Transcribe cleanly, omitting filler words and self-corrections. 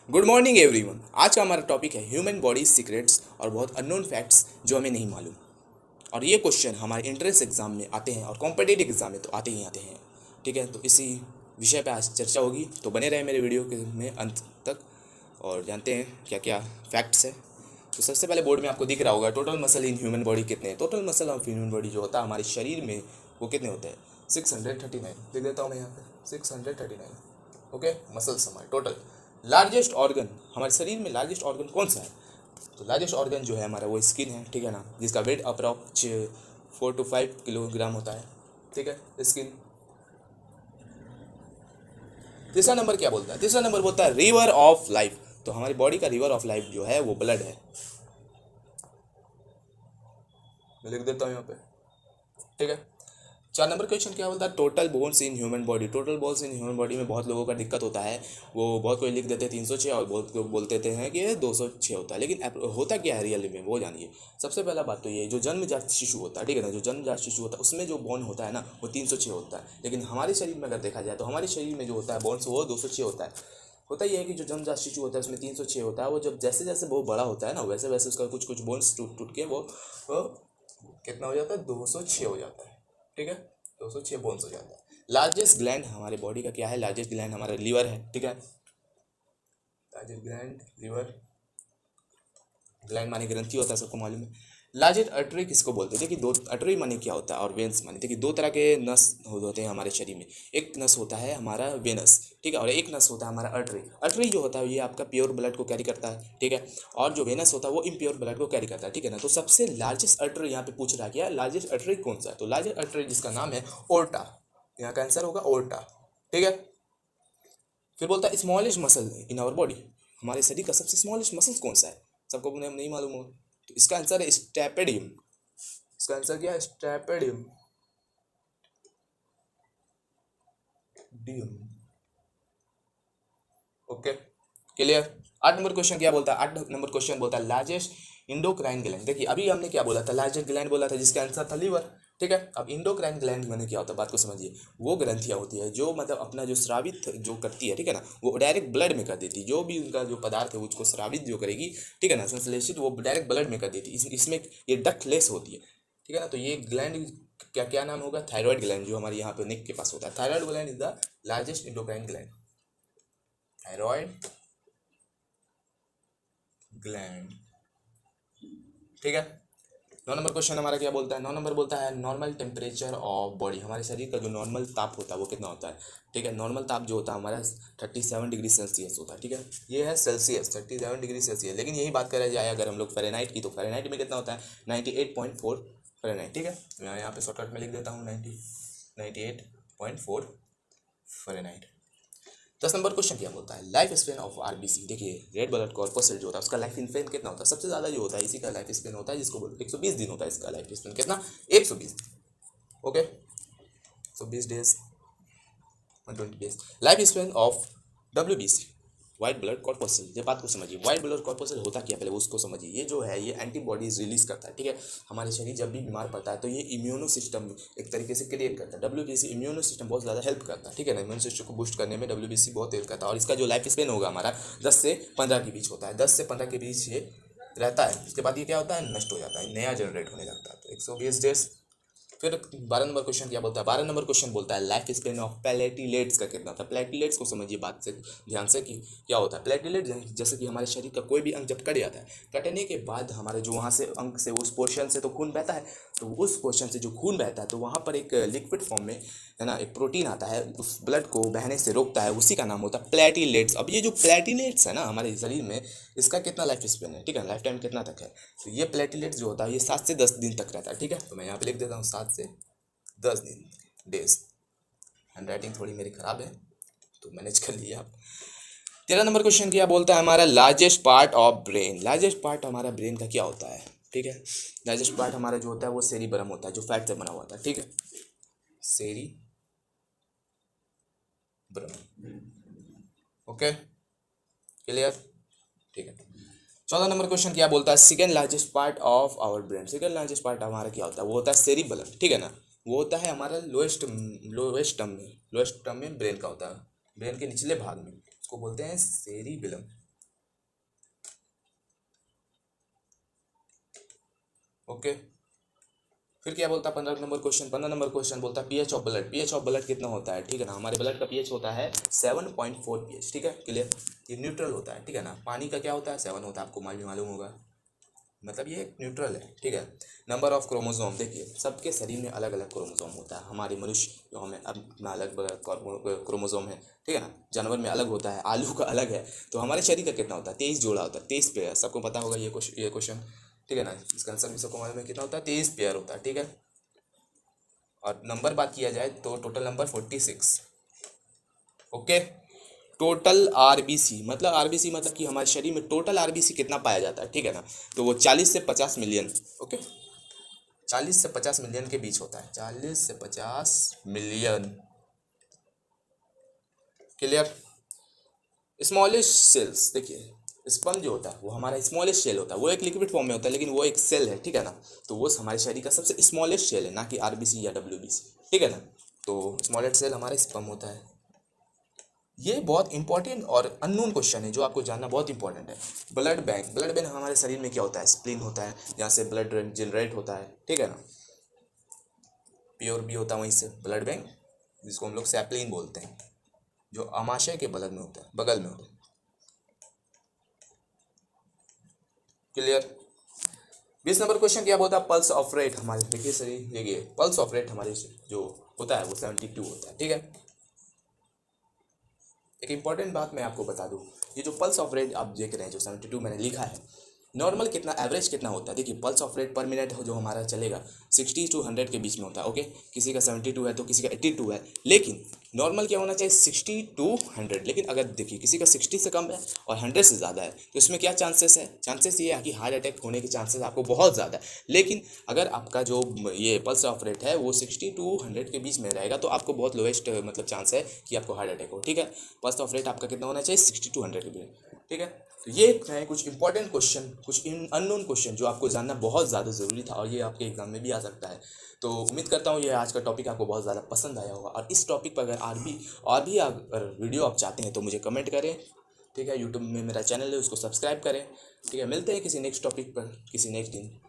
Good morning everyone. आज का हमारा टॉपिक है ह्यूमन बॉडी सीक्रेट्स और बहुत अननोन फैक्ट्स जो हमें नहीं मालूम। और ये क्वेश्चन हमारे एंट्रेंस एग्जाम में आते हैं और कॉम्पिटिटिव एग्जाम में तो आते ही आते हैं। ठीक है, तो इसी विषय पे आज चर्चा होगी, तो बने रहे मेरे वीडियो के में अंत तक और जानते हैं क्या क्या फैक्ट्स है। तो सबसे पहले बोर्ड में आपको दिख रहा होगा total muscle in human body कितने हैं। Total muscle of human body जो होता है हमारे शरीर में वो कितने होते हैं 639। लिख देता हूँ मैं यहाँ पे 639। ओके, मसल्स हमारे टोटल। लार्जेस्ट ऑर्गन हमारे शरीर में लार्जेस्ट ऑर्गन कौन सा है? तो लार्जेस्ट ऑर्गन जो है हमारा वो स्किन है, ठीक है ना, जिसका वेट अप्रॉक्स 4 to 5 किलोग्राम होता है। ठीक है, स्किन। तीसरा नंबर क्या बोलता है? तीसरा नंबर बोलता है रिवर ऑफ लाइफ। तो हमारी बॉडी का रिवर ऑफ लाइफ जो है वो ब्लड है। मैं लिख देता हूँ यहाँ पे। ठीक है, 4 नंबर क्वेश्चन क्या बोलता है? Total bones in human body. Total bones in human body में बहुत लोगों का दिक्कत होता है। वो बहुत कोई लिख देते हैं 306 और बहुत लोग बोलते हैं कि 206 होता है, लेकिन होता क्या है रियल में वो जानिए। सबसे पहला बात तो ये, जो जन्मजात शिशु होता है, ठीक है ना, जो जन्मजात शिशु होता है उसमें जो बोन होता है ना वो 306 होता है। लेकिन हमारे शरीर में अगर देखा जाए तो हमारे शरीर में जो होता है बोन्स वो 206 होता है। होता ये है कि जो जन्मजात शिशु होता है उसमें 306 होता है। वो जब जैसे जैसे वो बड़ा होता है ना वैसे वैसे उसका कुछ कुछ बोन्स टूट टूट के वो कितना हो जाता है? 206 हो जाता है। ठीक है, 206 बोन्स हो जाता है। लार्जेस्ट ग्लैंड हमारे बॉडी का क्या है? लार्जेस्ट ग्लैंड हमारा लीवर है। ठीक है, लार्जेस्ट ग्लैंड लीवर। ग्लैंड माने ग्रंथि होता है, सबको मालूम है। लार्जेस्ट अर्टरी किसको बोलते हैं? देखिए दो अर्टरी माने क्या होता है और वेन्स माने, देखिए दो तरह के नस होते हैं हमारे शरीर में। एक नस होता है हमारा वेनस, ठीक है, और एक नस होता है हमारा अर्टरी। अर्टरी जो होता है ये आपका प्योर ब्लड को कैरी करता है, ठीक है, और जो वेनस होता है वो इम्प्योर ब्लड को कैरी करता है। ठीक है ना, तो सबसे लार्जेस्ट अर्टरी यहाँ पे पूछ रहा है क्या? लार्जेस्ट अर्टरी कौन सा है? तो लार्जेस्ट अर्टरी जिसका नाम है ओर्टा, यहाँ का आंसर होगा ओर्टा। ठीक है, फिर बोलता है smallest muscle in our body. हमारे शरीर का सबसे स्मॉलेस्ट मसल कौन सा है? सबको नहीं मालूम हो तो इसका आंसर है स्टेपेडियम। इसका आंसर क्या है? स्टेपेडियम। डियम। Okay, clear. 8 नंबर क्वेश्चन क्या बोलता है? 8 नंबर क्वेश्चन बोलता है लार्जेस्ट इंडोक्राइन ग्लैंड। देखिए अभी हमने क्या बोला था? लार्जेस्ट ग्लैंड बोला था जिसका आंसर था लीवर। ठीक है, अब इंडोक्राइन ग्लैंड मैंने क्या होता है बात को समझिए। वो ग्रंथियाँ होती है जो मतलब अपना जो स्रावित जो करती है, ठीक है ना, वो डायरेक्ट ब्लड में कर देती है। जो भी उनका जो पदार्थ है उसको स्रावित जो करेगी, ठीक है ना, संश्लेषित, वो डायरेक्ट ब्लड में कर देती है। इसमें ये डक्टलेस होती है। ठीक है ना, तो ये ग्लैंड क्या क्या नाम होगा? थायराइड ग्लैंड, जो हमारे यहाँ पे नेक के पास होता है। Thyroid gland is the largest endocrine gland. Thyroid gland. ठीक है, 9 नंबर क्वेश्चन हमारा क्या बोलता है? 9 नंबर बोलता है नॉर्मल टेम्परेचर ऑफ बॉडी। हमारे शरीर का जो नॉर्मल ताप होता है वो कितना होता है? ठीक है, नॉर्मल ताप जो होता है हमारा 37 डिग्री सेल्सियस होता है। ठीक है, ये है सेल्सियस, 37 डिग्री सेल्सियस। लेकिन यही बात करा जाए अगर हम लोग फ़ारेनहाइट की, तो फ़ारेनहाइट में कितना होता है? 98.4 फ़ारेनहाइट। ठीक है, मैं यहाँ पे शॉर्टकट में लिख देता हूँ 98.4 फ़ारेनहाइट। 10 नंबर क्वेश्चन क्या बोलता है? Life span of RBC. देखिए रेड ब्लड कॉर्पसल जो होता है उसका लाइफ स्पेन कितना होता है? सबसे ज़्यादा जो होता है इसी का लाइफ स्पेन होता है, जिसको बोलते 120 दिन होता है। इसका लाइफ स्पेन कितना? 120। Okay, 120 days, 120 days. Life span of WBC, white blood corpuscle. ये बात को समझिए, वाइट ब्लड कॉर्पसल होता क्या पहले उसको समझिए। ये जो है ये एंटीबॉडीज रिलीज करता है। ठीक है, हमारे शरीर जब भी बीमार पड़ता है तो ये इम्यूनो सिस्टम एक तरीके से क्रिएट करता है। डब्ल्यूबीसी इम्यूनो सिस्टम बहुत ज़्यादा हेल्प करता है। ठीक है ना, इम्यून सिस्टम को बूस्ट करने में डब्ल्यूबीसी बहुत हेल्प करता है। और इसका जो लाइफ स्पेन होगा हमारा 10 से 15 के बीच होता है। 10 से 15 के बीच ये रहता है। उसके बाद ये क्या होता है? नष्ट हो जाता है, नया जनरेट होने लगता है। तो 120 डेज। फिर 12 नंबर क्वेश्चन क्या बोलता है? 12 नंबर क्वेश्चन बोलता है लाइफ स्पेन ऑफ प्लेटिलेट्स का कितना था? प्लेटिलेट्स को समझिए बात से ध्यान से कि क्या होता है प्लेटिलेट। जैसे कि हमारे शरीर का कोई भी अंग जब कट जाता है, कटने के बाद हमारे जो वहाँ से अंग से उस पोर्शन से तो खून बहता है, तो उस पोर्शन से जो खून बहता है तो वहाँ पर एक लिक्विड फॉर्म में है ना एक प्रोटीन आता है, उस ब्लड को बहने से रोकता है, उसी का नाम होता है प्लेटिलेट्स। अब ये जो प्लेटिलेट्स है ना हमारे शरीर में, इसका कितना लाइफ स्पेन है? ठीक है, लाइफ टाइम कितना तक है? तो ये प्लेटिलेट्स जो होता है ये 7 से 10 दिन तक रहता है। ठीक है, तो मैं यहाँ पे लिख देता हूँ 7 से 10 दिन, डेज। हैंड राइटिंग थोड़ी मेरी खराब है तो मैनेज कर लिया आप। 13 नंबर क्वेश्चन क्या बोलता है? हमारा largest part of brain. Largest part हमारा ब्रेन का क्या होता है? ठीक है, लार्जेस्ट पार्ट हमारा जो होता है वो सेरिब्रम होता है, जो फैट से बना हुआ होता है। ठीक है, सेरिब्रम। Okay, clear. ठीक है, 14 नंबर क्वेश्चन क्या बोलता है? Second largest part of our brain. Second largest part हमारा क्या होता है? वो होता है सेरिबलम। ठीक है ना, वो होता है हमारा लोएस्ट टर्म में ब्रेन का होता है, ब्रेन के निचले भाग में, उसको बोलते हैं सेरिबलम। ओके। फिर क्या बोलता है 15 नंबर क्वेश्चन बोलता है pH of blood. PH of blood कितना होता है, ठीक है ना, हमारे ब्लड का पीएच होता है 7.4 पीएच, ठीक है, क्लियर। ये न्यूट्रल होता है, ठीक है ना। पानी का क्या होता है 7 होता है, आपको मालूम होगा, मतलब ये न्यूट्रल है, ठीक है। नंबर ऑफ क्रोमोसोम, देखिए सबके शरीर में अलग अलग क्रोमोसोम होता है। हमारे मनुष्य जो हमें अपना अलग क्रोमोसोम है, ठीक है ना। जानवर में अलग होता है, आलू का अलग है। तो हमारे शरीर का कितना होता है 23 जोड़ा होता है, 23 पेयर, सबको पता होगा ये क्वेश्चन, ठीक है ना। इसका आंसर भी सबको मालूम है कितना होता है 23 पेयर होता है, ठीक है। और नंबर बात किया जाए तो total number 46, okay. Total RBC मतलब कि हमारे शरीर में टोटल आरबीसी कितना पाया जाता है, ठीक है ना। तो वो 40 से 50 मिलियन, ओके, 40 से 50 मिलियन के बीच होता है, 40 से 50 मिलियन, क्लियर। स्मॉलेस्ट सेल्स, देखिए स्पर्म जो होता है वो हमारा स्मॉलेस्ट सेल होता है, वो एक लिक्विड फॉर्म में होता है लेकिन वो एक सेल है, ठीक है ना। तो वो हमारे शरीर का सबसे स्मॉलेस्ट सेल है, ना कि आरबीसी या डब्ल्यूबीसी, ठीक है ना। तो स्मॉलेस्ट सेल हमारा स्पर्म होता है। ये बहुत इंपॉर्टेंट और अननोन क्वेश्चन है जो आपको जानना बहुत इंपॉर्टेंट है। ब्लड बैंक हमारे शरीर में क्या होता है, स्प्लीन होता है, जहाँ से ब्लड जनरेट होता है, ठीक है ना। प्योर भी होता है वहीं से ब्लड बैंक, जिसको हम लोग सैप्लिन बोलते हैं, जो अमाशय के बगल में होता है, क्लियर। 20 नंबर क्वेश्चन क्या बोलता है पल्स ऑफ रेट हमारे, देखिए सही, देखिए पल्स ऑफ रेट हमारे जो होता है वो 72 होता है, ठीक है। एक इंपॉर्टेंट बात मैं आपको बता दूं, ये जो पल्स ऑफ रेट आप देख रहे हैं जो 72 मैंने लिखा है, नॉर्मल कितना एवरेज कितना होता है, देखिए पल्स ऑफ रेट पर मिनट जो हमारा चलेगा 60 to 100 के बीच में होता है, ओके। किसी का 72 है तो किसी का 82 है, लेकिन नॉर्मल क्या होना चाहिए 60 to 100। लेकिन अगर देखिए किसी का 60 से कम है और 100 से ज़्यादा है तो इसमें क्या चांसेस है, चांसेस ये है कि हार्ट अटैक होने के चांसेस आपको बहुत ज़्यादा है। लेकिन अगर आपका जो ये पल्स ऑफ रेट है वो 60 to 100 के बीच में रहेगा तो आपको बहुत लोएस्ट मतलब चांस है कि आपको हार्ट अटैक हो, ठीक है। पल्स ऑफ रेट आपका कितना होना चाहिए 60 to 100 के बीच, ठीक है। तो ये है कुछ इंपॉर्टेंट क्वेश्चन, कुछ अननोन क्वेश्चन जो आपको जानना बहुत ज़्यादा ज़रूरी था और ये आपके एग्जाम में भी आ सकता है। तो उम्मीद करता हूँ ये आज का टॉपिक आपको बहुत ज़्यादा पसंद आया होगा और इस टॉपिक पर अगर भी अगर वीडियो आप चाहते हैं तो मुझे कमेंट करें, ठीक है। यूट्यूब में मेरा चैनल है उसको सब्सक्राइब करें, ठीक है। मिलते हैं किसी नेक्स्ट टॉपिक पर किसी नेक्स्ट दिन।